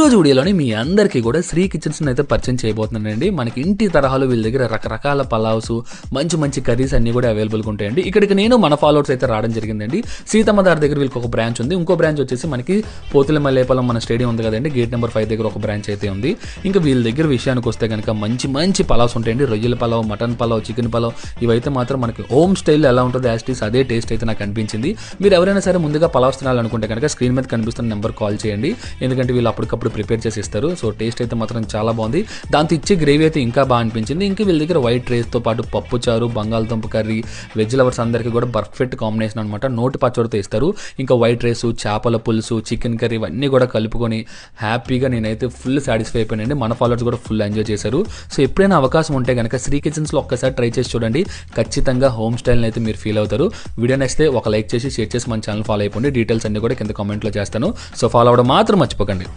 రోజు వీడియోలోని మీ అందరికీ కూడా శ్రీ కిచెన్స్ అయితే పరిచయం చేయబోతున్నానండి. మనకి ఇంటి తరహాలో వీళ్ళ దగ్గర రకరకాల పలావ్స్, మంచి మంచి కర్రీస్ అన్ని కూడా అవైలబుల్గా ఉంటాయండి. ఇక్కడికి నేను మన ఫాలోవర్స్ అయితే రావడం జరిగిందండి. సీతమ్మదారి దగ్గర వీళ్ళకి ఒక బ్రాంచ్ ఉంది. ఇంకో బ్రాంచ్ వచ్చేసి మనకి పోతులమల్లేపల్లం మన స్టేడియం ఉంది కదండి, గేట్ నెంబర్ 5 దగ్గర ఒక బ్రాంచ్ అయితే ఉంది. ఇంకా వీళ్ళ దగ్గర విషయానికి వస్తే కనుక మంచి మంచి పలావ్స్ ఉంటాయండి. రొయ్యల పలావ్, మటన్ పలావ్, చికెన్ పలావ్, ఇవైతే మాత్రం మనకి హోమ్ స్టైల్ ఎలా ఉంటుందో యాస్టీస్ అదే టేస్ట్ అయితే నాకు అనిపించింది. మీరు ఎవరైనా సరే ముందుగా పలావ్స్ తినాలనుకుంటే కనుక స్క్రీన్ మీద కనిపిస్తున్న నెంబర్ కాల్ చేయండి. ఎందుకంటే వీళ్ళు అప్పటికప్పుడు ప్రిపేర్ చేసి ఇస్తారు. సో టేస్ట్ అయితే మాత్రం చాలా బాగుంది. దాంతో ఇచ్చే గ్రేవీ అయితే ఇంకా బాగా అనిపించింది. ఇంకా వీళ్ళ దగ్గర వైట్ రైస్తో పాటు పప్పు చారు, బంగాళదుంప కర్రీ, వెజ్ లవర్స్ అందరికీ కూడా పర్ఫెక్ట్ కాంబినేషన్ అనమాట. నోటి పచ్చడితో ఇస్తారు. ఇంకా వైట్ రైస్, చేపల పులుసు, చికెన్ కర్రీ ఇవన్నీ కూడా కలుపుకొని హ్యాపీగా నేనైతే ఫుల్ సాటిస్ఫై అయిపోయానండి. మన ఫాలోవర్స్ కూడా ఫుల్ ఎంజాయ్ చేశారు. సో ఎప్పుడైనా అవకాశం ఉంటే కనుక శ్రీ కిచెన్స్లో ఒక్కసారి ట్రై చేసి చూడండి. ఖచ్చితంగా హోమ్ స్టైల్ని అయితే మీరు ఫీల్ అవుతారు. వీడియో నచ్చితే ఒక లైక్ చేసి షేర్ చేసి మన ఛానల్ ఫాలో అయిపోండి. డీటెయిల్స్ అన్ని కూడా కింద కామెంట్లో చేస్తాను. సో ఫాలో అవ్వడం మాత్రం మర్చిపోకండి.